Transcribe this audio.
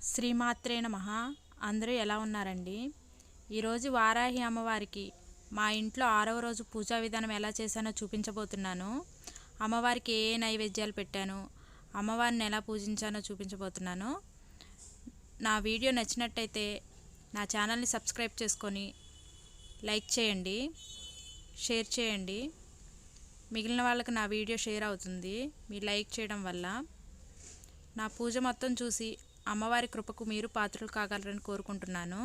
శ్రీమాత్రే నమః. అందరూ ఎలా ఉన్నారండి? ఈరోజు వారాహి అమ్మవారికి మా ఇంట్లో 6వ రోజు పూజా విధానం ఎలా చేశానో చూపించబోతున్నాను. అమ్మవారికి ఏ నైవేద్యాలు పెట్టాను, అమ్మవారిని ఎలా పూజించానో చూపించబోతున్నాను. నా వీడియో నచ్చినట్టయితే నా ఛానల్ని సబ్స్క్రైబ్ చేసుకొని లైక్ చేయండి, షేర్ చేయండి. మిగిలిన వాళ్ళకి నా వీడియో షేర్ అవుతుంది మీరు లైక్ చేయడం వల్ల. నా పూజ మొత్తం చూసి అమ్మవారి కృపకు మీరు పాత్రలు కాగలరని కోరుకుంటున్నాను.